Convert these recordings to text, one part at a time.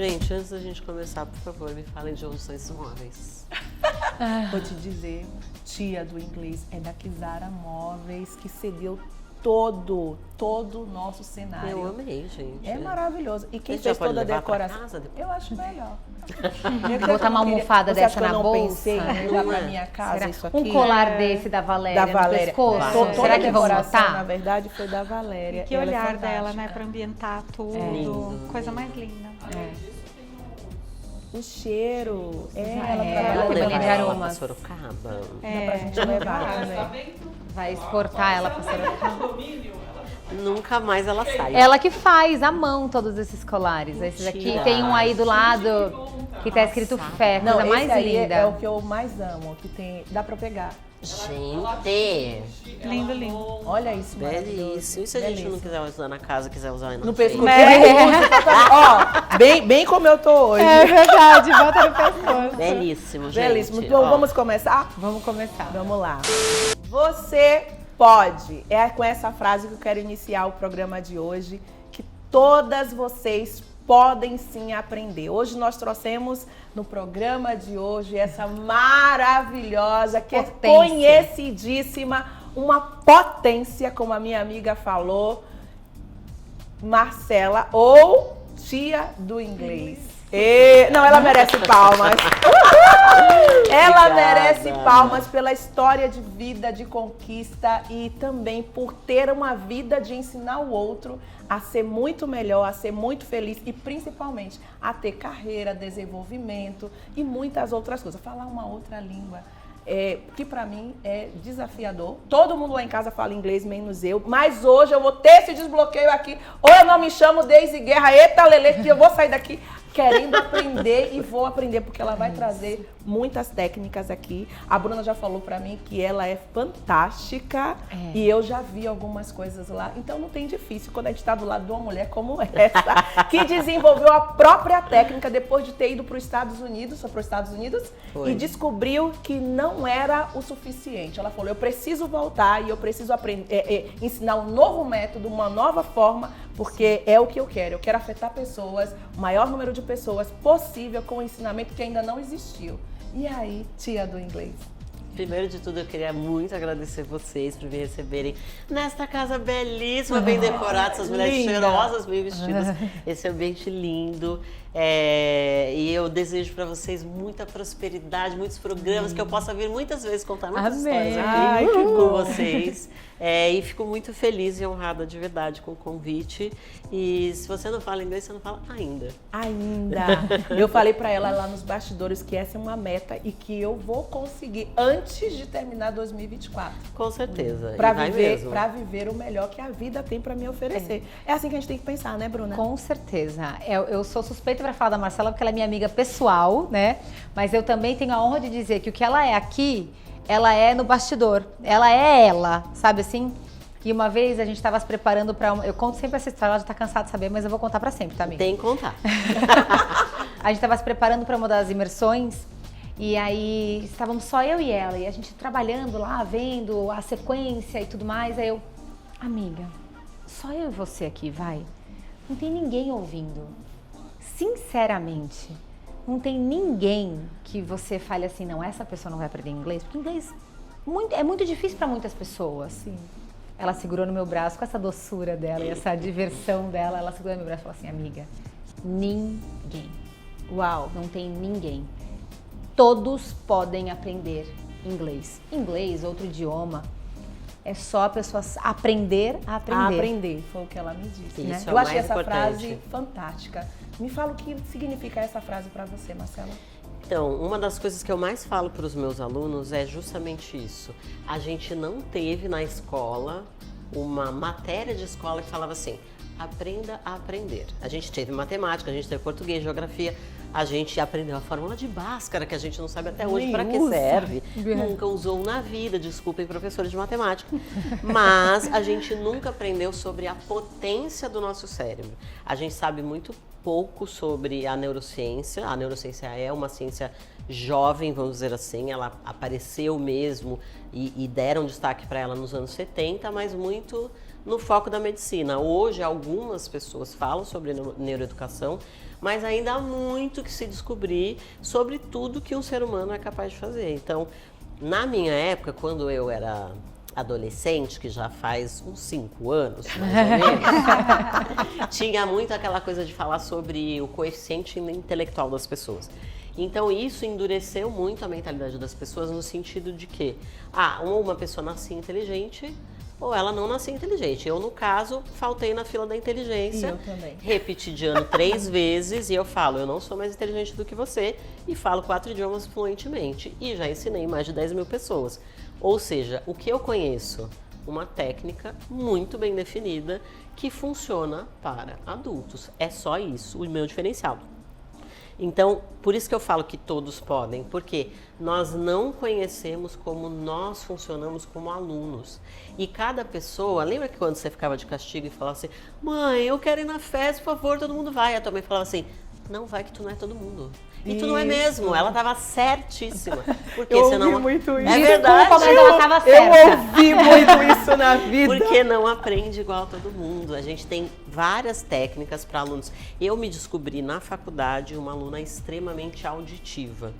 Gente, antes da gente começar, por favor, me falem de onde são esses móveis. Vou te dizer, tia do inglês é da Kizara Móveis, que cedeu todo o nosso cenário. Eu amei, gente. É maravilhoso. E quem Você fez já pode toda a levar pra decoração? casa depois? Eu acho melhor. Botar uma almofada Você acha dessa que eu na não bolsa? pensei em levar pra minha casa Será? isso aqui? Um colar desse da Valéria, Da Valéria. no pescoço? Vai. Será que vão decoração, na notar? verdade, foi da Valéria. E que Ela é olhar dela, fantástica. né? Pra ambientar tudo. Lindo. Coisa mais linda. O cheiro. Ela Vamos trabalha levar com de ela pra aromas. Sorocaba. Dá pra gente levar também. Vai exportar ela pra Sorocaba. Nunca mais ela sai. Ela que faz à mão todos esses colares. Esses aqui Mentira. tem um aí do lado que tá escrito fé, Não, coisa mais esse aí linda. é o que eu mais amo, que tem, dá pra pegar. Gente, Lindo, lindo. Olha isso, maravilhoso. belíssimo. E se a gente não Belíssimo. quiser usar na casa, quiser usar No na pescoço. frente? Ó, bem como eu tô hoje. É verdade, bota no pescoço. Belíssimo, gente. Belíssimo. Então, Ó, vamos começar? Vamos começar. Vamos lá. Você pode. É com essa frase que eu quero iniciar o programa de hoje, que todas vocês podem sim aprender. Hoje nós trouxemos no programa de hoje essa maravilhosa, que é Potência. conhecidíssima, uma potência, como a minha amiga falou, Marcela, ou tia do inglês. Não, ela merece palmas. Ela Obrigada. merece palmas pela história de vida, de conquista e também por ter uma vida de ensinar o outro a ser muito melhor, a ser muito feliz e principalmente a ter carreira, desenvolvimento e muitas outras coisas. Falar uma outra língua. Que pra mim é desafiador. Todo mundo lá em casa fala inglês, menos eu. Mas hoje eu vou ter esse desbloqueio aqui. Ou eu não me chamo Deise Guerra, eita Lelê, que eu vou sair daqui querendo aprender e vou aprender, porque ela vai trazer muitas técnicas aqui. A Bruna já falou pra mim que ela é fantástica e eu já vi algumas coisas lá. Então não tem difícil quando a gente tá do lado de uma mulher como essa, que desenvolveu a própria técnica depois de ter ido para os Estados Unidos, Foi. e descobriu que não era o suficiente. Ela falou, eu preciso voltar e eu preciso aprender, ensinar um novo método, uma nova forma, porque é o que eu quero. Eu quero afetar pessoas, o maior número de pessoas possível com o ensinamento que ainda não existiu. E aí, tia do inglês? Primeiro de tudo, eu queria muito agradecer vocês por me receberem nesta casa belíssima, bem decorada, essas mulheres linda. cheirosas, bem vestidas, esse ambiente lindo. E eu desejo para vocês muita prosperidade, muitos programas, que eu possa vir muitas vezes contar muitas Amém. histórias aqui Ai, que com bom. vocês. E fico muito feliz e honrada de verdade com o convite. E se você não fala inglês, você não fala ainda. Ainda. Eu falei pra ela lá nos bastidores que essa é uma meta e que eu vou conseguir antes de terminar 2024. Com certeza. Pra E vai viver, mesmo. pra viver o melhor que a vida tem pra me oferecer. É assim que a gente tem que pensar, né, Bruna? Com certeza. Eu sou suspeita para falar da Marcela porque ela é minha amiga pessoal, né? Mas eu também tenho a honra de dizer que o que ela é aqui, ela é no bastidor. Ela é ela, sabe assim? E uma vez a gente estava se preparando para eu conto sempre essa história, ela já tá cansada de saber, mas eu vou contar para sempre, tá, amiga? Tem que contar. A gente estava se preparando para uma das imersões e aí estávamos só eu e ela e a gente trabalhando lá, vendo a sequência e tudo mais. Aí eu, amiga, só eu e você aqui, vai. Não tem ninguém ouvindo. Sinceramente, não tem ninguém que você fale assim, não, essa pessoa não vai aprender inglês, porque inglês é muito difícil para muitas pessoas. Sim. Ela segurou no meu braço com essa doçura dela e essa diversão dela, ela segurou no meu braço e falou assim, amiga, ninguém. Uau. Não tem ninguém. Todos podem aprender inglês. Inglês, outro idioma. É só a pessoa aprender a aprender. A aprender, foi o que ela me disse. Isso Né? é Eu o achei mais essa importante. frase fantástica. Me fala o que significa essa frase pra você, Marcela. Então, uma das coisas que eu mais falo para os meus alunos é justamente isso. A gente não teve na escola uma matéria de escola que falava assim, aprenda a aprender. A gente teve matemática, a gente teve português, geografia, a gente aprendeu a fórmula de Bhaskara, que a gente não sabe até hoje Nem para que usa. serve. Nunca usou na vida, desculpem professores de matemática. Mas a gente nunca aprendeu sobre a potência do nosso cérebro. A gente sabe muito pouco sobre a neurociência. A neurociência é uma ciência jovem, vamos dizer assim, ela apareceu mesmo e deram destaque para ela nos anos 70, mas muito no foco da medicina. Hoje, algumas pessoas falam sobre neuroeducação, mas ainda há muito que se descobrir sobre tudo que um ser humano é capaz de fazer. Então, na minha época, quando eu era adolescente, que já faz uns 5 anos, mais ou menos, tinha muito aquela coisa de falar sobre o coeficiente intelectual das pessoas. Então isso endureceu muito a mentalidade das pessoas no sentido de que, ou uma pessoa nascia inteligente, ou ela não nascia inteligente. Eu, no caso, faltei na fila da inteligência. E eu também. Repeti de ano 3 vezes e eu falo, eu não sou mais inteligente do que você e falo 4 idiomas fluentemente. E já ensinei mais de 10 mil pessoas. Ou seja, o que eu conheço? Uma técnica muito bem definida que funciona para adultos. É só isso, o meu diferencial. Então, por isso que eu falo que todos podem, porque nós não conhecemos como nós funcionamos como alunos. E cada pessoa, lembra que quando você ficava de castigo e falava assim, mãe, eu quero ir na festa, por favor, todo mundo vai. A tua mãe falava assim, não vai que tu não é todo mundo. E tu não é mesmo, ela estava certíssima. Porque Eu você não... ouvi muito isso. É verdade. Desculpa, mas ela tava Eu certa. ouvi muito isso na vida. Porque não aprende igual a todo mundo. A gente tem várias técnicas para alunos. Eu me descobri na faculdade uma aluna extremamente auditiva.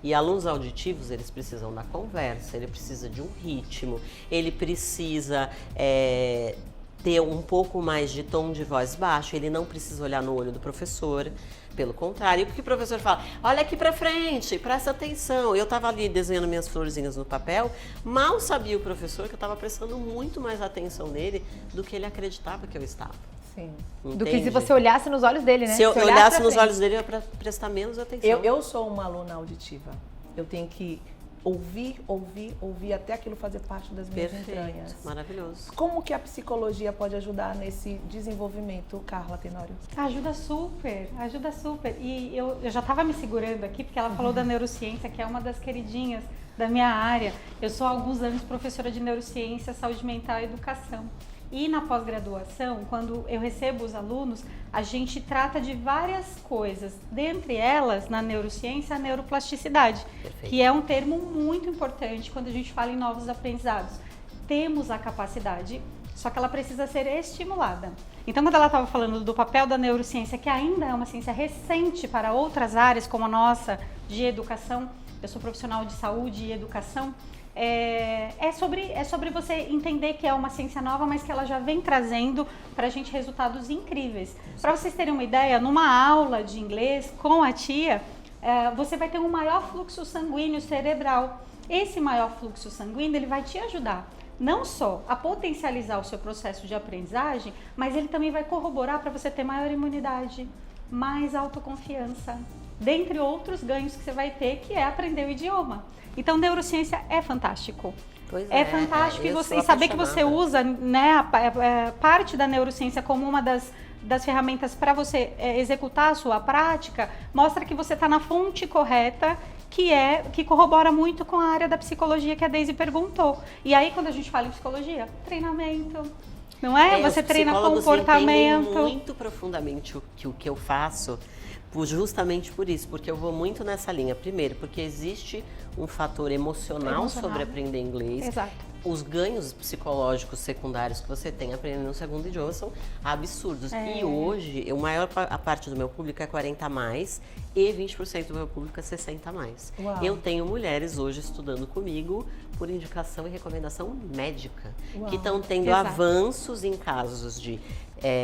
E alunos auditivos, eles precisam da conversa, ele precisa de um ritmo, ele precisa ter um pouco mais de tom de voz baixo, ele não precisa olhar no olho do professor. Pelo contrário, porque o professor fala, olha aqui pra frente, presta atenção. Eu tava ali desenhando minhas florzinhas no papel, mal sabia o professor que eu tava prestando muito mais atenção nele do que ele acreditava que eu estava. Sim. Do que se você olhasse nos olhos dele, né? Se eu olhasse olhasse pra nos frente. olhos dele, eu ia prestar menos atenção. Eu sou uma aluna auditiva. Eu tenho que ouvir até aquilo fazer parte das minhas entranhas. Perfeito, maravilhoso. Como que a psicologia pode ajudar nesse desenvolvimento, Carla Tenório? Ajuda super, ajuda super. E eu já estava me segurando aqui, porque ela falou da neurociência, que é uma das queridinhas da minha área. Eu sou há alguns anos professora de neurociência, saúde mental e educação. E na pós-graduação, quando eu recebo os alunos, a gente trata de várias coisas. Dentre elas, na neurociência, a neuroplasticidade, Perfeito. que é um termo muito importante quando a gente fala em novos aprendizados. Temos a capacidade, só que ela precisa ser estimulada. Então, quando ela estava falando do papel da neurociência, que ainda é uma ciência recente para outras áreas, como a nossa, de educação, eu sou profissional de saúde e educação, é sobre você entender que é uma ciência nova, mas que ela já vem trazendo para a gente resultados incríveis. Para vocês terem uma ideia, numa aula de inglês com a tia, você vai ter um maior fluxo sanguíneo cerebral. Esse maior fluxo sanguíneo, ele vai te ajudar não só a potencializar o seu processo de aprendizagem, mas ele também vai corroborar para você ter maior imunidade, mais autoconfiança, dentre outros ganhos que você vai ter, que é aprender o idioma. Então, neurociência é fantástico. Pois É fantástico e eu você sou saber que você apaixonada. usa, né, parte da neurociência como uma das ferramentas para você executar a sua prática, mostra que você está na fonte correta, que corrobora muito com a área da psicologia que a Daisy perguntou. E aí, quando a gente fala em psicologia, treinamento, não é? Você os treina psicólogos comportamento. entendem muito profundamente o que eu faço, justamente por isso, porque eu vou muito nessa linha. Primeiro, porque existe um fator emocional sobre aprender inglês. Exato. Os ganhos psicológicos secundários que você tem aprendendo um segundo idioma são absurdos. E hoje, a parte do meu público é 40 a mais e 20% do meu público é 60 a mais. Uau. Eu tenho mulheres hoje estudando comigo por indicação e recomendação médica, que estão tendo Exato. avanços em casos de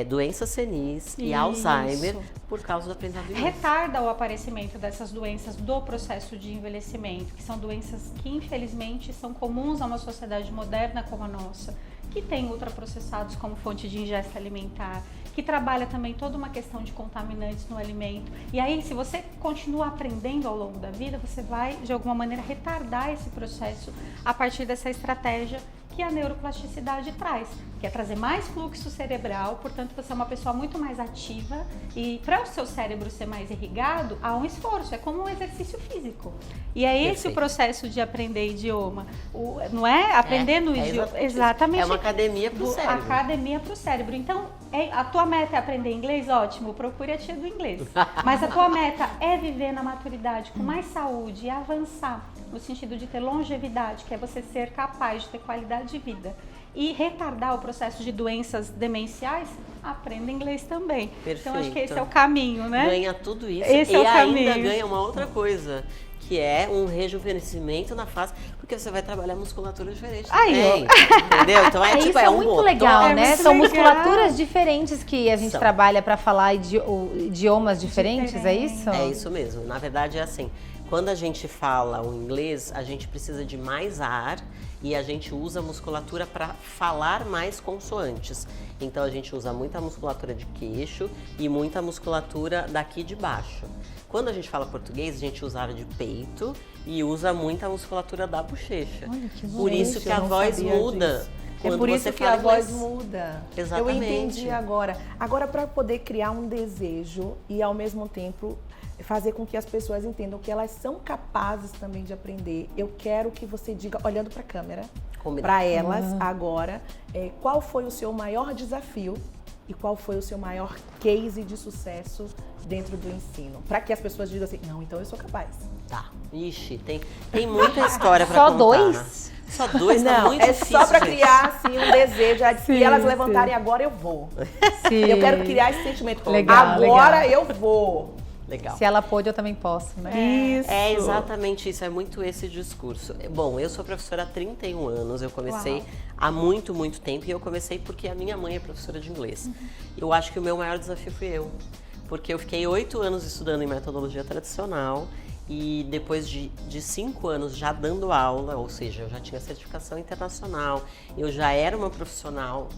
doença senis e Isso. Alzheimer por causa do aprendizado inglês. Retarda o aparecimento dessas doenças do processo de envelhecimento, que são doenças que infelizmente são comuns a uma sociedade moderna como a nossa, que tem ultraprocessados como fonte de ingesta alimentar, que trabalha também toda uma questão de contaminantes no alimento. E aí, se você continua aprendendo ao longo da vida, você vai, de alguma maneira, retardar esse processo a partir dessa estratégia que a neuroplasticidade traz, que é trazer mais fluxo cerebral, portanto você é uma pessoa muito mais ativa e para o seu cérebro ser mais irrigado, há um esforço, é como um exercício físico. E é esse Perfeito. o processo de aprender idioma, não é? Aprender no idioma. exatamente isso. Exatamente. É uma academia para o cérebro. Academia para o cérebro. Então, A tua meta é aprender inglês? Ótimo, procure a tia do inglês. Mas a tua meta é viver na maturidade com mais saúde e avançar no sentido de ter longevidade, que é você ser capaz de ter qualidade de vida e retardar o processo de doenças demenciais, aprenda inglês também. Perfeito. Então acho que esse é o caminho, né? Ganha tudo isso Esse e é o ainda caminho. ganha uma outra coisa, que é um rejuvenescimento na face, porque você vai trabalhar musculatura diferente Aí, também, entendeu? Então é, tipo, Isso é é um muito botão. legal, É né? muito São legal. musculaturas diferentes que a gente São. trabalha para falar idiomas diferentes, é isso? É isso mesmo. Na verdade é assim, quando a gente fala o inglês, a gente precisa de mais ar e a gente usa a musculatura para falar mais consoantes. Então a gente usa muita musculatura de queixo e muita musculatura daqui de baixo. Quando a gente fala português, a gente usa área de peito e usa muita musculatura da bochecha. Olha, que Por isso Gente, que eu a não voz sabia muda. disso. Quando É por isso você que fala a voz inglês. muda. Exatamente. Eu entendi agora. Agora, para poder criar um desejo e, ao mesmo tempo, fazer com que as pessoas entendam que elas são capazes também de aprender, eu quero que você diga, olhando para a câmera, Combinado. para elas agora, qual foi o seu maior desafio e qual foi o seu maior case de sucesso dentro do ensino? Para que as pessoas digam assim, não, então eu sou capaz. Tá. Ixi, tem muita história pra Só contar. dois? Só dois, tá Não, muito é difícil, só para gente. criar assim, um desejo. Sim, Se elas sim. levantarem agora, eu vou. Sim. Eu quero criar esse sentimento. Legal, Agora legal. eu vou. Legal. Se ela pôde, eu também posso, né? Isso. É exatamente isso, é muito esse discurso. Bom, eu sou professora há 31 anos, eu comecei Uau. há muito, muito tempo e eu comecei porque a minha mãe é professora de inglês. Eu acho que o meu maior desafio fui eu, porque eu fiquei 8 anos estudando em metodologia tradicional e depois de 5 anos já dando aula, ou seja, eu já tinha certificação internacional, eu já era uma profissional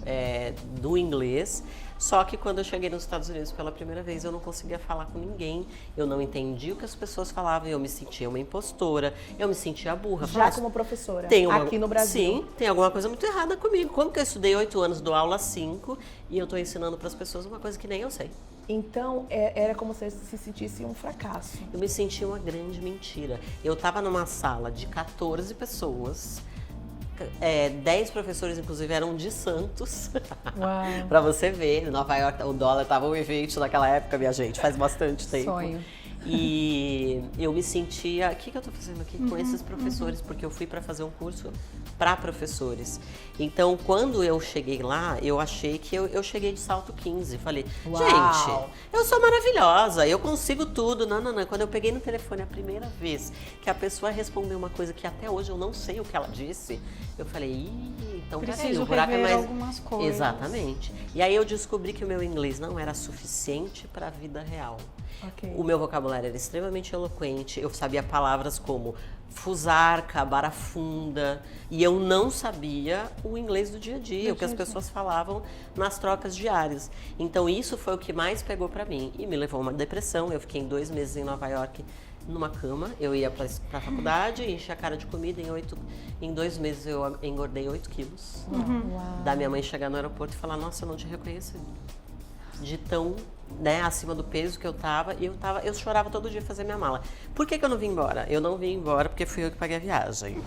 do inglês. Só que quando eu cheguei nos Estados Unidos pela primeira vez, eu não conseguia falar com ninguém, eu não entendi o que as pessoas falavam, eu me sentia uma impostora, eu me sentia burra. Já Falava, como professora, tem uma- aqui no Brasil. Sim, tem alguma coisa muito errada comigo. Como que eu estudei 8 anos, dou aula 5 e eu estou ensinando para as pessoas uma coisa que nem eu sei? Então, era como se se sentisse um fracasso. Eu me senti uma grande mentira. Eu estava numa sala de 14 pessoas, 10 professores, inclusive, eram de Santos. Uau. Pra você ver, em Nova York o dólar tava 1,20 naquela época, minha gente, faz bastante tempo. Sonho. E eu me sentia, o que eu tô fazendo aqui com esses professores? Porque eu fui para fazer um curso para professores. Então, quando eu cheguei lá, eu achei que eu cheguei de salto 15. Falei, Uau. gente, eu sou maravilhosa, eu consigo tudo. Não. Quando eu peguei no telefone a primeira vez que a pessoa respondeu uma coisa que até hoje eu não sei o que ela disse, eu falei, então peraí, Preciso o buraco é rever mais... algumas coisas. Exatamente. E aí eu descobri que o meu inglês não era suficiente para a vida real. Ok. O meu vocabulário era extremamente eloquente, eu sabia palavras como fusarca, barafunda, e eu não sabia o inglês do dia a dia, o que as pessoas falavam nas trocas diárias. Então isso foi o que mais pegou pra mim e me levou a uma depressão. Eu fiquei 2 meses em Nova York numa cama, eu ia pra faculdade, enchia a cara de comida, em 2 meses eu engordei 8 quilos. Da minha mãe chegar no aeroporto e falar, nossa, eu não te reconheci. De tão, acima do peso que eu tava, e eu chorava todo dia fazer minha mala. Por que eu não vim embora? Eu não vim embora porque fui eu que paguei a viagem.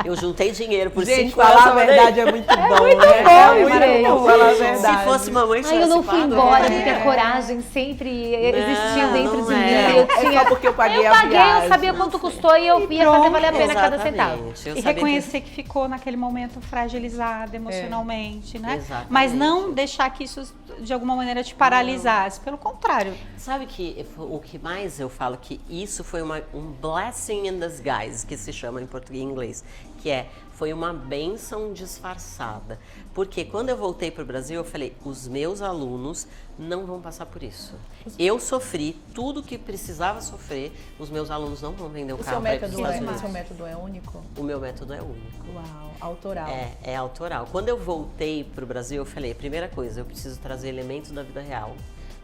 Eu juntei dinheiro por Gente, 5 anos. falar a eu falei, verdade é muito bom, né? bom, É muito gente. bom falar a se verdade. fosse mamãe Ai, eu não fui tivesse embora pago, de ter coragem, sempre existiu dentro não de é. mim. Eu É tinha. só porque eu paguei eu a paguei, viagem. eu sabia quanto custou e eu ia fazer valer a pena cada centavo. Exatamente. Eu E sabia reconhecer que ficou naquele momento fragilizada emocionalmente, né? Exatamente. Mas não deixar que isso de alguma maneira te paralisasse. Pelo contrário. Sabe que o que mais eu falo que isso foi um blessing in disguise, que se chama em português e inglês, que foi uma bênção disfarçada. Porque quando eu voltei para o Brasil, eu falei, os meus alunos não vão passar por isso. Eu sofri tudo que precisava sofrer, os meus alunos não vão vender o O seu carro para ir para os método, Estados o seu Unidos. método é único? O meu método é único. Uau, autoral. É autoral. Quando eu voltei para o Brasil, eu falei, primeira coisa, eu preciso trazer elementos da vida real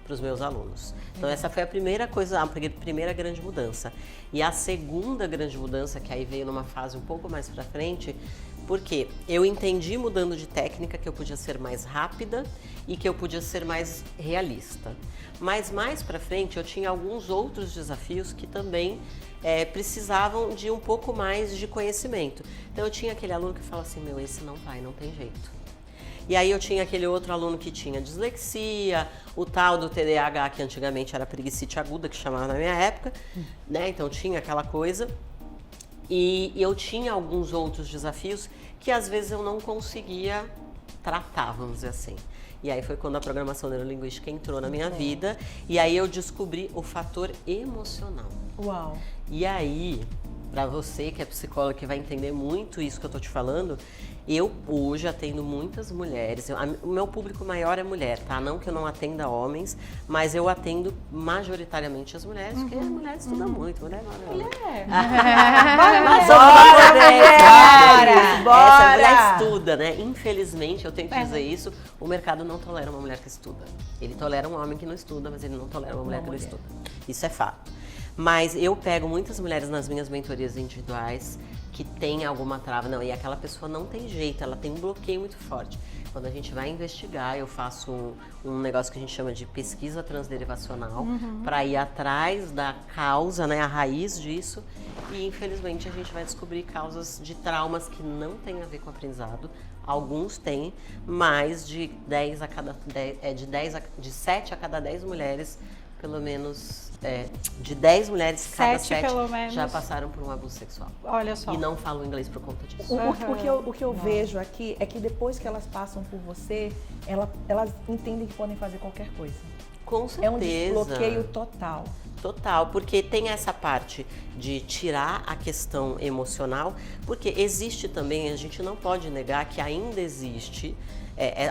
para os meus alunos. Então essa foi a primeira coisa, a primeira grande mudança. E a segunda grande mudança, que aí veio numa fase um pouco mais para frente, porque eu entendi mudando de técnica que eu podia ser mais rápida e que eu podia ser mais realista. Mas mais para frente eu tinha alguns outros desafios que também precisavam de um pouco mais de conhecimento. Então eu tinha aquele aluno que fala assim, esse não vai, não tem jeito. E aí eu tinha aquele outro aluno que tinha dislexia, o tal do TDAH, que antigamente era preguicite aguda, que chamava na minha época, né? Então tinha aquela coisa. E eu tinha alguns outros desafios que às vezes eu não conseguia tratar, vamos dizer assim. E aí foi quando a programação neurolinguística entrou na minha vida, e aí eu descobri o fator emocional. Uau! E aí, para você que é psicóloga, que vai entender muito isso que eu tô te falando, eu hoje atendo muitas mulheres. O meu público maior é mulher, tá? Não que eu não atenda homens, mas eu atendo majoritariamente as mulheres, porque a mulher estuda muito, mulher é Bora! Essa mulher estuda, né? Infelizmente, eu tenho que dizer isso, o mercado não tolera uma mulher que estuda. Ele tolera um homem que não estuda, mas ele não tolera uma mulher que não estuda. Isso é fato. Mas eu pego muitas mulheres nas minhas mentorias individuais que tem alguma trava, não, e aquela pessoa não tem jeito, ela tem um bloqueio muito forte. Quando a gente vai investigar, eu faço um negócio que a gente chama de pesquisa transderivacional, para ir atrás da causa, né, a raiz disso, e infelizmente a gente vai descobrir causas de traumas que não tem a ver com o aprendizado. Alguns têm, mas de 7 a cada 10 mulheres, pelo menos, de 10 mulheres, cada 7 já passaram por um abuso sexual. Olha só. E não falam inglês por conta disso. O que eu vejo aqui é que depois que elas passam por você, elas entendem que podem fazer qualquer coisa. Com certeza. É um desbloqueio total. Total, porque tem essa parte de tirar a questão emocional, porque existe também, a gente não pode negar que ainda existe,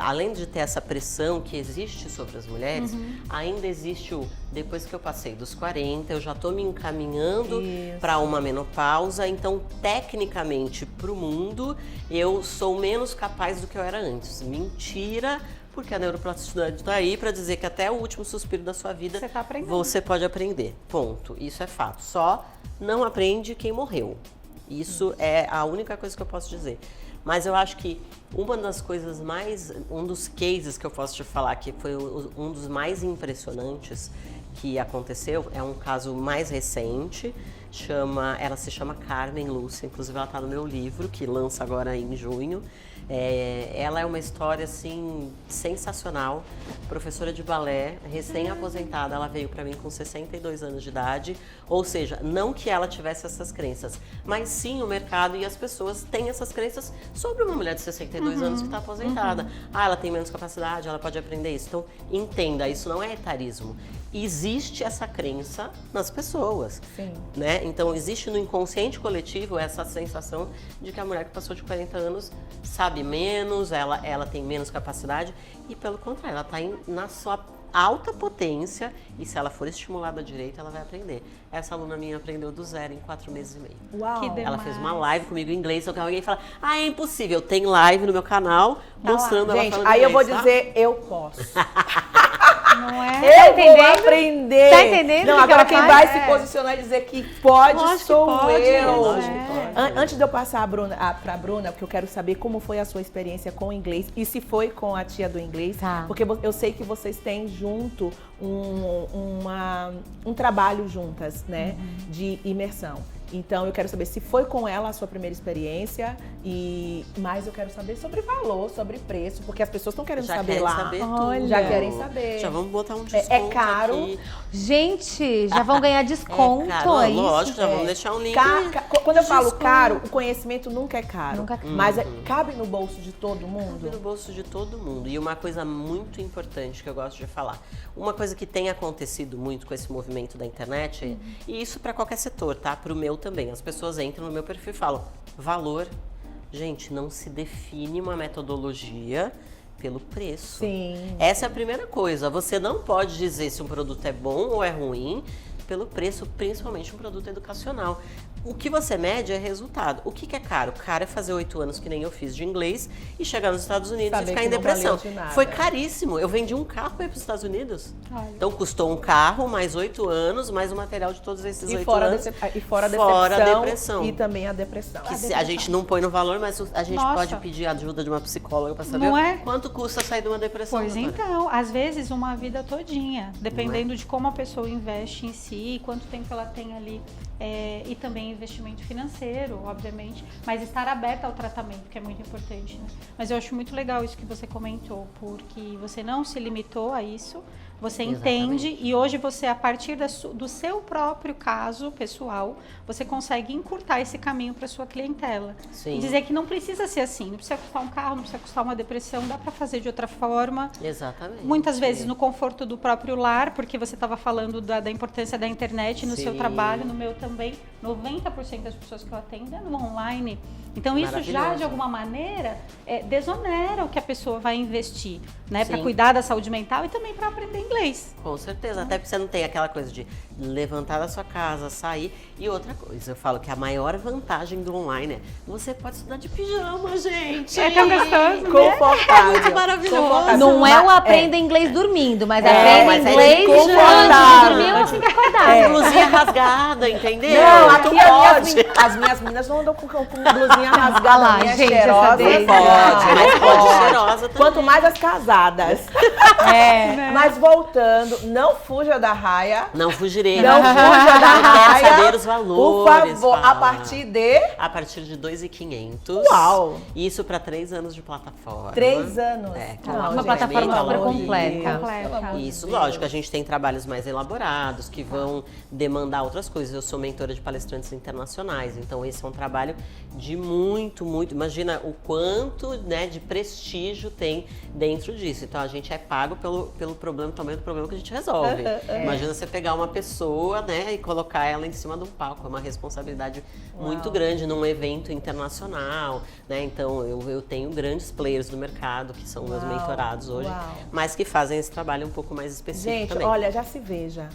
além de ter essa pressão que existe sobre as mulheres, ainda existe depois que eu passei dos 40, eu já estou me encaminhando para uma menopausa, então tecnicamente para o mundo eu sou menos capaz do que eu era antes. Mentira! Porque a neuroplasticidade está aí para dizer que até o último suspiro da sua vida você pode aprender. Ponto. Isso é fato. Só não aprende quem morreu. Isso é a única coisa que eu posso dizer. Mas eu acho que uma das coisas um dos cases que eu posso te falar que foi um dos mais impressionantes que aconteceu, é um caso mais recente, ela se chama Carmen Lúcia, inclusive ela está no meu livro, que lança agora em junho. Ela é uma história assim sensacional, professora de balé, recém-aposentada, ela veio para mim com 62 anos de idade, ou seja, não que ela tivesse essas crenças, mas sim o mercado e as pessoas têm essas crenças sobre uma mulher de 62 anos que está aposentada. Ela tem menos capacidade, ela pode aprender isso. Então, entenda, isso não é etarismo. Existe essa crença nas pessoas, né? Então, existe no inconsciente coletivo essa sensação de que a mulher que passou de 40 anos sabe menos, ela tem menos capacidade e, pelo contrário, ela está na sua alta potência e se ela for estimulada direito, ela vai aprender. Essa aluna minha aprendeu do zero em 4 meses e meio. Uau! Ela fez uma live comigo em inglês, só que alguém fala, é impossível, tem live no meu canal mostrando ela gente, falando aí inglês, eu vou dizer, eu posso. Não é? Eu vou aprender. Tá entendendo? Não, agora quem vai se posicionar e dizer que pode sou eu. Antes de eu passar pra Bruna, porque eu quero saber como foi a sua experiência com o inglês e se foi com a tia do inglês, porque eu sei que vocês têm junto um trabalho juntas, né, de imersão. Então, eu quero saber se foi com ela a sua primeira experiência, mas eu quero saber sobre valor, sobre preço, porque as pessoas estão querendo saber lá. Saber tudo. Já querem saber. Já vamos botar um desconto É caro. aqui. Gente, já vão ganhar desconto. Caro, isso? lógico, já vamos deixar um link. Quando eu falo caro, o conhecimento nunca é caro. Nunca é caro. Mas cabe no bolso de todo mundo? Cabe no bolso de todo mundo. E uma coisa muito importante que eu gosto de falar. Uma coisa que tem acontecido muito com esse movimento da internet, e isso para qualquer setor, tá? Para o meu também. As pessoas entram no meu perfil e falam, valor. Gente, não se define uma metodologia pelo preço. Sim. Essa é a primeira coisa. Você não pode dizer se um produto é bom ou é ruim pelo preço, principalmente um produto educacional. O que você mede é resultado. O que é caro? Caro é fazer 8 anos, que nem eu fiz de inglês, e chegar nos Estados Unidos e ficar em depressão. Foi caríssimo. Eu vendi um carro para ir para os Estados Unidos. Olha. Então custou um carro, mais 8 anos, mais o material de todos esses 8 anos. Fora a depressão. E também a depressão. Que a gente não põe no valor, mas a gente pode pedir a ajuda de uma psicóloga para saber quanto custa sair de uma depressão. Pois então, às vezes uma vida todinha, dependendo de como a pessoa investe em si, quanto tempo ela tem ali. E também tem investimento financeiro, obviamente, mas estar aberta ao tratamento, que é muito importante, né? Mas eu acho muito legal isso que você comentou, porque você não se limitou a isso, você entende e hoje você, a partir do seu próprio caso pessoal, você consegue encurtar esse caminho para sua clientela. Sim. E dizer que não precisa ser assim, não precisa custar um carro, não precisa custar uma depressão, dá para fazer de outra forma. Exatamente. Muitas vezes no conforto do próprio lar, porque você estava falando da importância da internet no seu trabalho, no meu também. 90% das pessoas que eu atendo é no online. Então isso já, de alguma maneira, desonera o que a pessoa vai investir, né? Para cuidar da saúde mental e também para aprender inglês. Com certeza, até porque você não tem aquela coisa de levantar da sua casa, sair. E outra coisa, eu falo que a maior vantagem do online é você pode estudar de pijama, gente. É tão gostoso, Confortável. É muito maravilhoso. Não é o aprenda inglês dormindo, mas aprenda inglês confortável. antes de dormir ou assim que acordar. Blusinha rasgada, entendeu? Não, Tu aqui pode. as minhas meninas não andam com blusinha rasgada, lá, minha gente, cheirosa. essa vez, Pode, mas pode cheirosa também. Quanto mais as casadas. Mas voltando, não fuja da raia. Não fugirei. Não fuja da Eu quero raia. saber os valores. Por favor, a Fala. partir de... A partir de 2.500. Uau! Isso para 3 anos de plataforma. 3 anos. É, Não, Uma gente, plataforma bem super valoroso. completa. Completa. Isso, lógico, a gente tem trabalhos mais elaborados que vão demandar outras coisas. Eu sou mentora de palestrantes internacionais, então esse é um trabalho de muito, imagina o quanto, né, de prestígio tem dentro disso. Então a gente é pago pelo problema, tamanho do problema que a gente resolve. Imagina você pegar uma pessoa, né, e colocar ela em cima de um palco, é uma responsabilidade muito grande num evento internacional, né? Então eu tenho grandes players no mercado que são meus mentorados hoje, mas que fazem esse trabalho um pouco mais específico Gente, também. olha, já se veja.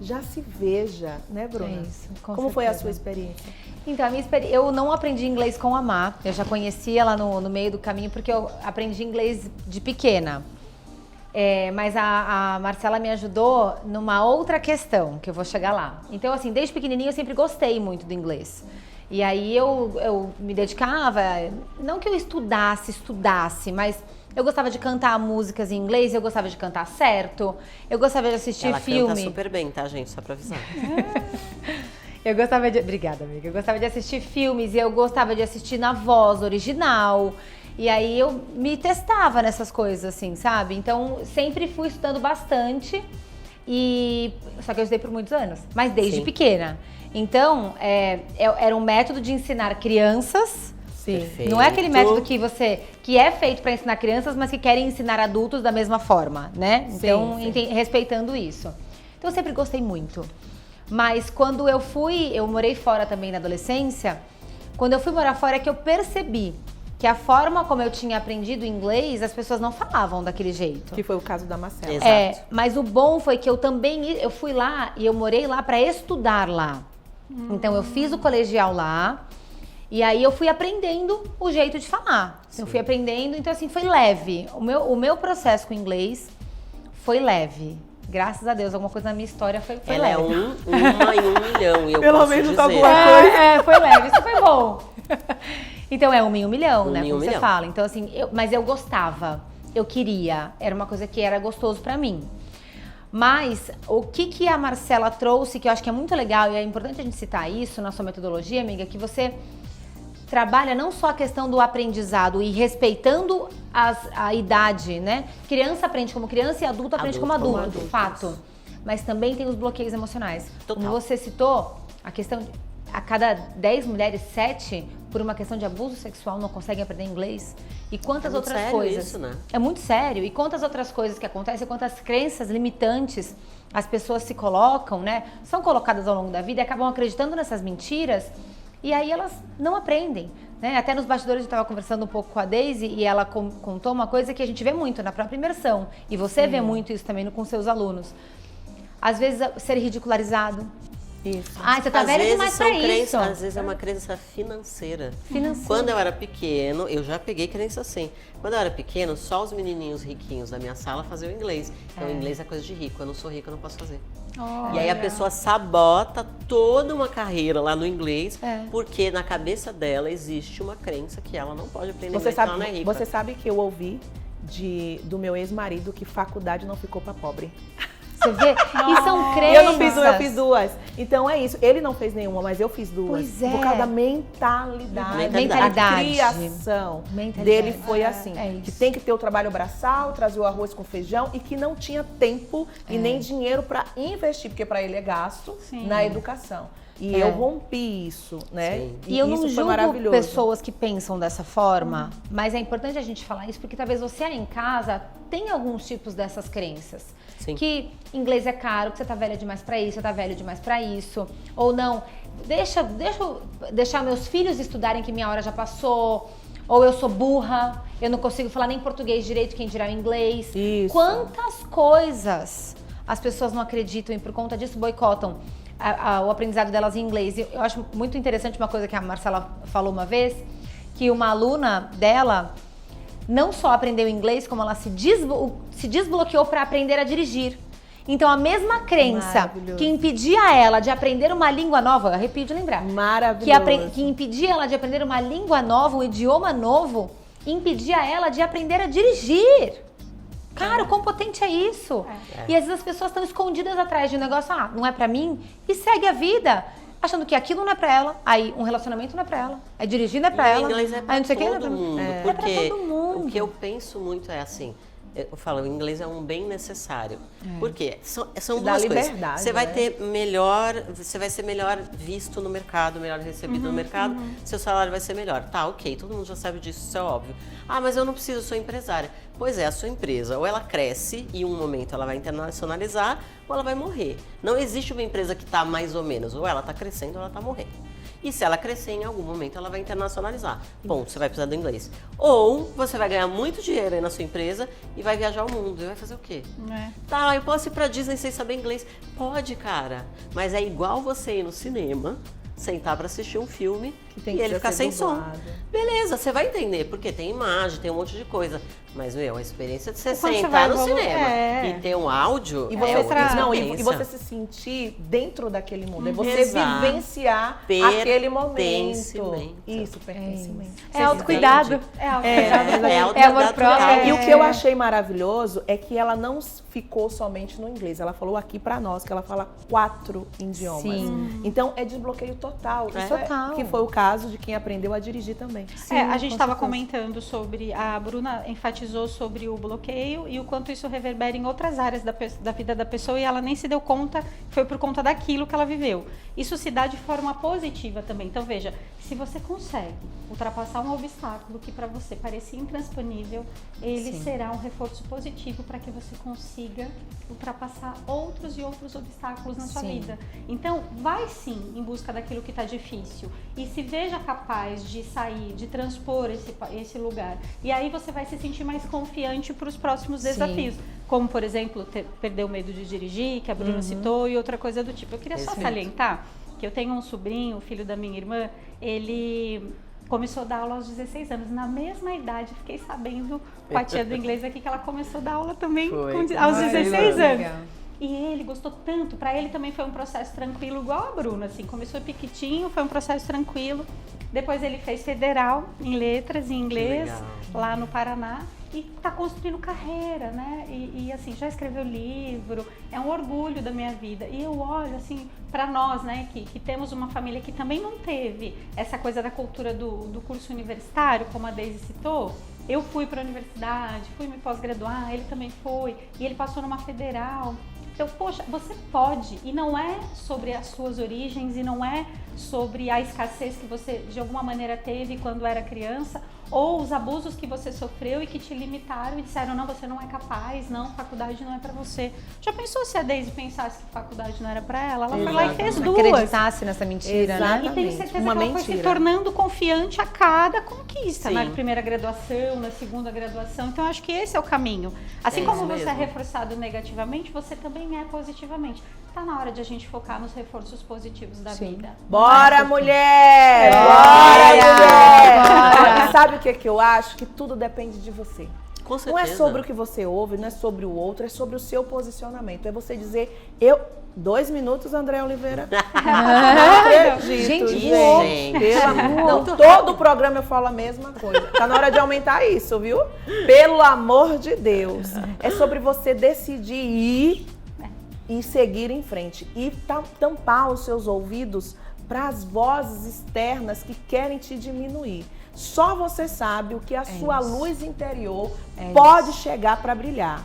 Já se veja, né, Bruna? É isso, com Como foi a certeza. sua experiência? Então, a minha experiência, eu não aprendi inglês com a Má, eu já conhecia ela no meio do caminho, porque eu aprendi inglês de pequena. Mas a Marcela me ajudou numa outra questão, que eu vou chegar lá. Então, assim, desde pequenininha eu sempre gostei muito do inglês. E aí eu me dedicava, não que eu estudasse, mas eu gostava de cantar músicas em inglês, eu gostava de cantar certo, eu gostava de assistir Ela filme. canta super bem, tá, gente? Só pra avisar. Eu gostava de... Obrigada, amiga. Eu gostava de assistir filmes e eu gostava de assistir na voz original. E aí eu me testava nessas coisas, assim, sabe? Então, sempre fui estudando bastante. Só que eu estudei por muitos anos, mas desde pequena. Então, era um método de ensinar crianças. Sim. Perfeito. Não é aquele método que é feito para ensinar crianças, mas que querem ensinar adultos da mesma forma, né? Então, respeitando isso. Então, eu sempre gostei muito. Mas quando eu morei fora também na adolescência, quando eu fui morar fora é que eu percebi que a forma como eu tinha aprendido inglês, as pessoas não falavam daquele jeito. Que foi o caso da Marcela. Exato. Mas o bom foi que eu fui lá e eu morei lá para estudar lá. Então eu fiz o colegial lá e aí eu fui aprendendo o jeito de falar. Eu fui aprendendo, então assim, foi leve. O meu processo com inglês foi leve. Graças a Deus, alguma coisa na minha história foi Ela leve. é uma em 1 milhão, e eu Pelo posso menos dizer. alguma coisa. Foi leve, isso foi bom. Então é 1 em 1 milhão, né? em Como um você milhão. fala. Então, assim, mas eu gostava, eu queria, era uma coisa que era gostoso pra mim. Mas o que a Marcela trouxe, que eu acho que é muito legal, e é importante a gente citar isso na sua metodologia, amiga, que você trabalha não só a questão do aprendizado e respeitando a idade, né? Criança aprende como criança e adulto aprende como adulto, fato. Mas também tem os bloqueios emocionais. Total. Como você citou, a questão de a cada 10 mulheres, 7, por uma questão de abuso sexual, não conseguem aprender inglês. E quantas É muito outras sério coisas. isso, né? É muito sério. E quantas outras coisas que acontecem, quantas crenças limitantes as pessoas se colocam, né? São colocadas ao longo da vida e acabam acreditando nessas mentiras. E aí elas não aprendem, né? Até nos bastidores eu estava conversando um pouco com a Daisy e ela contou uma coisa que a gente vê muito na própria imersão. E você vê muito isso também com seus alunos. Às vezes ser ridicularizado. Isso. Ai, você tá Às velha vezes demais são pra isso. crenças, às vezes é uma crença financeira. Quando eu era pequeno, eu já peguei crença assim. Quando eu era pequeno, só os menininhos riquinhos da minha sala faziam inglês. Então, inglês é coisa de rico. Eu não sou rica, eu não posso fazer. E aí a pessoa sabota toda uma carreira lá no inglês, porque na cabeça dela existe uma crença que ela não pode aprender inglês, porque ela não é rica. Você sabe que eu ouvi do meu ex-marido que faculdade não ficou pra pobre. Você vê? E são E crenças. eu não fiz uma, eu fiz duas. Então é isso. Ele não fez nenhuma, mas eu fiz duas. Pois é. Por causa da mentalidade. Mentalidade. A criação Mentalidade. dele foi assim. É isso. Que tem que ter o trabalho braçal, trazer o arroz com feijão e que não tinha tempo e nem dinheiro para investir, porque para ele é gasto Sim. na educação. E eu rompi isso, né? Sim. E eu não isso foi julgo maravilhoso. pessoas que pensam dessa forma, mas é importante a gente falar isso porque talvez você aí em casa tem alguns tipos dessas crenças. Sim. Que inglês é caro, que você tá velha demais pra isso, você tá velho demais pra isso. Ou não, deixar meus filhos estudarem que minha hora já passou. Ou eu sou burra, eu não consigo falar nem português direito, quem dirá o inglês. Isso. Quantas coisas as pessoas não acreditam e por conta disso boicotam o aprendizado delas em inglês. Eu acho muito interessante uma coisa que a Marcela falou uma vez, que uma aluna dela não só aprendeu inglês, como ela se desbloqueou para aprender a dirigir. Então a mesma crença Maravilhoso. que impedia ela de aprender uma língua nova, eu arrepio de lembrar, Maravilhoso. que impedia ela de aprender uma língua nova, um idioma novo, impedia ela de aprender a dirigir. Cara, o quão potente é isso? E às vezes as pessoas estão escondidas atrás de um negócio, não é pra mim, e segue a vida, achando que aquilo não é pra ela, aí um relacionamento não é pra ela, aí dirigir não é pra E ela, o inglês é pra aí não sei o que, não é todo pra mundo, É pra porque todo mundo. o que eu penso muito é assim, eu falo, o inglês é um bem necessário. Por quê? São Dá duas coisas. liberdade, Você vai né? ter melhor, você vai ser melhor visto no mercado, melhor recebido no mercado, seu salário vai ser melhor. Tá, ok, todo mundo já sabe disso, isso é óbvio. Ah, mas eu não preciso, eu sou empresária. Pois é, a sua empresa, ou ela cresce e em um momento ela vai internacionalizar, ou ela vai morrer. Não existe uma empresa que está mais ou menos, ou ela está crescendo ou ela está morrendo. E se ela crescer, em algum momento ela vai internacionalizar. Ponto, você vai precisar do inglês. Ou você vai ganhar muito dinheiro aí na sua empresa e vai viajar o mundo. E vai fazer o quê? Tá, eu posso ir pra Disney sem saber inglês? Pode, cara. Mas é igual você ir no cinema, sentar pra assistir um filme Que tem e que ele ser ficar sem som. dublado. Beleza, você vai entender, porque tem imagem, tem um monte de coisa. Mas, a experiência de você Quando você sentar vai no cinema é. e ter um áudio E é você, outra não, e experiência. você se sentir dentro daquele mundo. É você Exato. vivenciar aquele momento. Pertencimento. Isso, pertencimento. É autocuidado. É autocuidado. É É amor próprio. E o que eu achei maravilhoso é que ela não ficou somente no inglês. Ela falou aqui pra nós que ela fala 4 idiomas. Sim. Então é desbloqueio total. Isso Total. que foi o caso de quem aprendeu a dirigir também. A gente com estava certeza. comentando sobre, a Bruna enfatizou sobre o bloqueio e o quanto isso reverbera em outras áreas da vida da pessoa e ela nem se deu conta, foi por conta daquilo que ela viveu. Isso se dá de forma positiva também. Então veja, se você consegue ultrapassar um obstáculo que para você parecia intransponível, ele será um reforço positivo para que você consiga ultrapassar outros e outros obstáculos na sua vida. Então, vai sim em busca daquilo que está difícil e se veja capaz de sair, de transpor esse lugar. E aí você vai se sentir mais confiante para os próximos desafios. Como, por exemplo, perder o medo de dirigir, que a Bruna citou, e outra coisa do tipo. Eu queria só salientar que eu tenho um sobrinho, filho da minha irmã, ele começou a dar aula aos 16 anos. Na mesma idade, fiquei sabendo com a tia do inglês aqui que ela começou a dar aula também aos 16 anos. E ele gostou tanto, para ele também foi um processo tranquilo, igual a Bruna, assim, começou pequitinho, foi um processo tranquilo. Depois ele fez federal em letras, em inglês, lá no Paraná. E está construindo carreira, né? E assim, já escreveu livro, é um orgulho da minha vida. E eu olho assim, para nós, né, que temos uma família que também não teve essa coisa da cultura do curso universitário, como a Deise citou. Eu fui para a universidade, fui me pós-graduar, ele também foi, e ele passou numa federal. Então, poxa, você pode, e não é sobre as suas origens, e não é sobre a escassez que você de alguma maneira teve quando era criança, ou os abusos que você sofreu e que te limitaram e disseram, não, você não é capaz, não, faculdade não é pra você. Já pensou se a Deise pensasse que faculdade não era pra ela? Ela foi lá e fez duas. Acreditasse nessa mentira, né? E tenho certeza Uma que ela foi se mentira. tornando confiante a cada conquista, Sim. na primeira graduação, na segunda graduação. Então, acho que esse é o caminho. Assim É como isso você é mesmo. reforçado negativamente, você também é positivamente. Tá na hora de a gente focar nos reforços positivos da vida. Bora, mulher! Bora, mulher! Sabe o que eu acho? Que tudo depende de você. Com certeza. Não é sobre o que você ouve, não é sobre o outro, é sobre o seu posicionamento. É você dizer, 2 minutos, André Oliveira. Não acredito, Gente, gente. Pelo amor. Não, todo o programa eu falo a mesma coisa. Tá na hora de aumentar isso, viu? Pelo amor de Deus. É sobre você decidir ir e seguir em frente. E tampar os seus ouvidos para as vozes externas que querem te diminuir. Só você sabe o que a sua luz interior pode chegar para brilhar.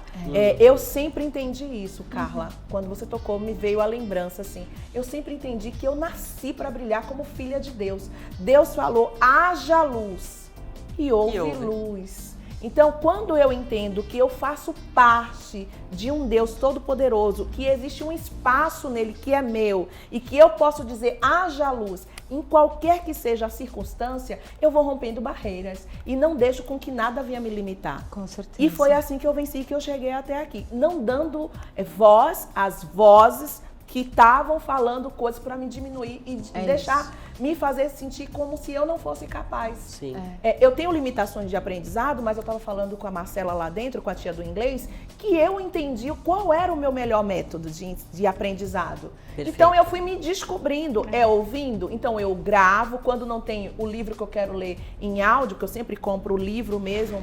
Eu sempre entendi isso, Carla. Quando você tocou, me veio a lembrança assim. Eu sempre entendi que eu nasci para brilhar como filha de Deus. Deus falou, haja luz e houve luz. Então, quando eu entendo que eu faço parte de um Deus todo-poderoso, que existe um espaço nele que é meu e que eu posso dizer, haja luz, em qualquer que seja a circunstância, eu vou rompendo barreiras e não deixo com que nada venha me limitar. Com certeza. E foi assim que eu venci, que eu cheguei até aqui. Não dando voz às vozes que estavam falando coisas para me diminuir e deixar me fazer sentir como se eu não fosse capaz. Sim. Eu tenho limitações de aprendizado, mas eu estava falando com a Marcela lá dentro, com a tia do inglês, que eu entendi qual era o meu melhor método de aprendizado. Perfeito. Então eu fui me descobrindo, ouvindo. Então eu gravo, quando não tenho o livro que eu quero ler em áudio, que eu sempre compro o livro mesmo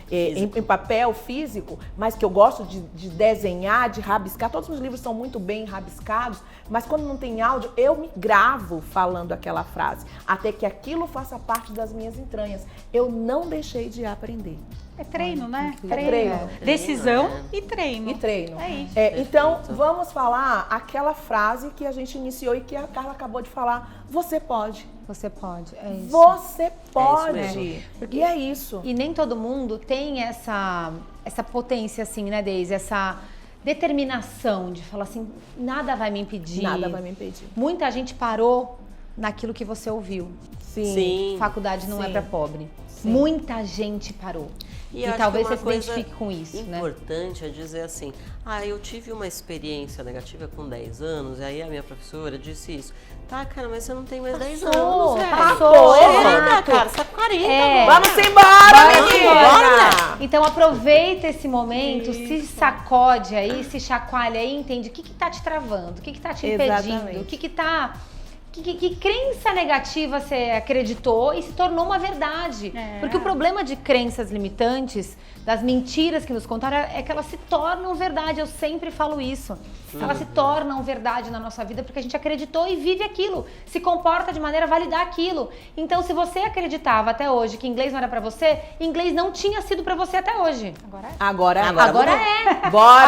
em papel físico, mas que eu gosto de desenhar, de rabiscar. Todos os livros são muito bem rabiscados, mas quando não tem áudio, eu me gravo falando aquela frase, até que aquilo faça parte das minhas entranhas. Eu não deixei de aprender. É treino, né? Treino. Decisão e treino. E treino. É isso. Então, vamos falar aquela frase que a gente iniciou e que a Carla acabou de falar. Você pode. Você pode, é isso. Você pode. É isso mesmo. E é isso. E nem todo mundo tem essa potência assim, né, Deise? Essa determinação de falar assim, nada vai me impedir. Nada vai me impedir. Muita gente parou naquilo que você ouviu. Sim. Faculdade não é para pobre. Sim. Muita gente parou. E acho talvez que uma você se coisa identifique com isso, né? importante é dizer assim, eu tive uma experiência negativa com 10 anos, e aí a minha professora disse isso. Tá, cara, mas você não tem mais 10 anos, velho. Passou, Chega, cara, você tá com 40. Vamos embora, Vamos menina! embora. Então aproveita esse momento, se sacode aí, se chacoalha aí, entende o que tá te travando, o que tá te impedindo, Exatamente. o que tá... Que crença negativa você acreditou e se tornou uma verdade. Porque o problema de crenças limitantes, das mentiras que nos contaram, é que elas se tornam verdade. Eu sempre falo isso. Elas se tornam verdade na nossa vida porque a gente acreditou e vive aquilo. Se comporta de maneira a validar aquilo. Então, se você acreditava até hoje que inglês não era pra você, inglês não tinha sido pra você até hoje. Agora é. Agora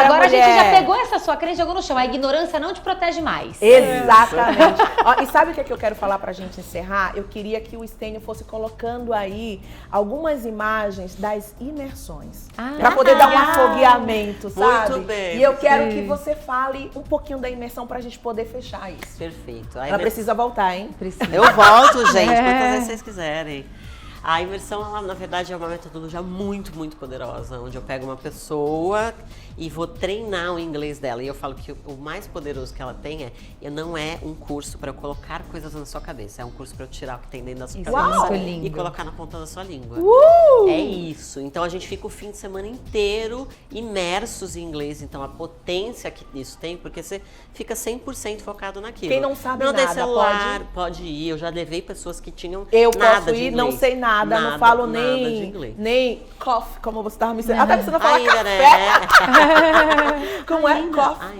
mulher. a gente já pegou essa sua crença e jogou no chão. A ignorância não te protege mais. Exatamente. Ó, e sabe o que eu quero falar pra gente encerrar? Eu queria que o Stênio fosse colocando aí algumas imagens das imersões. Pra poder dar um afogueamento, sabe? Muito bem. E eu quero que você fale um pouquinho da imersão pra gente poder fechar isso. Perfeito. Ela precisa voltar, hein? Eu volto, gente, quantas vezes vocês quiserem. A imersão, ela, na verdade, é uma metodologia muito, muito poderosa, onde eu pego uma pessoa e vou treinar o inglês dela. E eu falo que o mais poderoso que ela tem não é um curso para eu colocar coisas na sua cabeça, é um curso para eu tirar o que tem dentro da sua cabeça e colocar na ponta da sua língua. É isso. Então, a gente fica o fim de semana inteiro imersos em inglês. Então, a potência que isso tem, porque você fica 100% focado naquilo. Quem não sabe não nada, tem celular, pode ir. Eu já levei pessoas que tinham Eu nada posso de ir, inglês. não sei nada, não falo nada de inglês. nem coffee, como você estava me ensinando. Até você não fala Ainda, café. né? Como é? Coffee.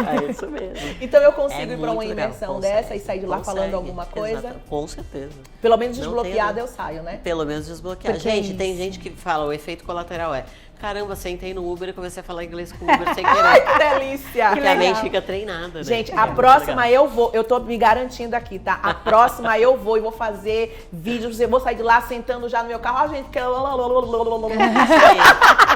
Ai, é isso mesmo. Então eu consigo É ir pra uma muito legal, imersão consegue, dessa e sair de lá falando alguma coisa? Exato, com certeza. Pelo menos Não desbloqueada tem, eu saio, né? Pelo menos desbloquear. Porque Gente, é tem isso. gente que fala, o efeito colateral é, caramba, sentei no Uber e comecei a falar inglês com o Uber sem Ai, querer. que delícia! Porque a mente fica treinada, né? Gente, É a muito próxima legal. eu tô me garantindo aqui, tá? A próxima eu vou e vou fazer vídeos, eu vou sair de lá sentando já no meu carro. Ó, gente, que... Isso aí.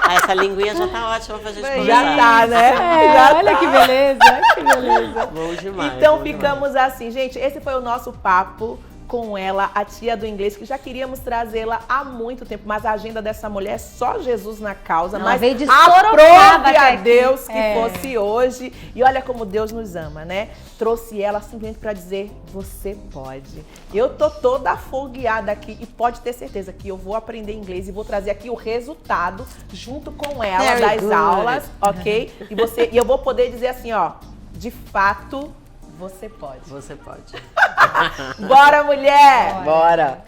Ah, essa linguinha já tá ótima pra gente conversar. Já tá, né? Já olha tá. que beleza, que beleza. Bom demais. Então bom ficamos assim, gente. Esse foi o nosso papo com ela, a tia do inglês, que já queríamos trazê-la há muito tempo, mas a agenda dessa mulher é só Jesus na causa. Ela mas veio de aprove Sorocaba a até aqui. Deus que fosse hoje. E olha como Deus nos ama, né? Trouxe ela simplesmente para dizer, você pode. Eu tô toda afogueada aqui e pode ter certeza que eu vou aprender inglês e vou trazer aqui o resultado junto com ela Very das good. aulas, ok? E eu vou poder dizer assim, ó, de fato, você pode. Você pode. Bora, mulher! Bora.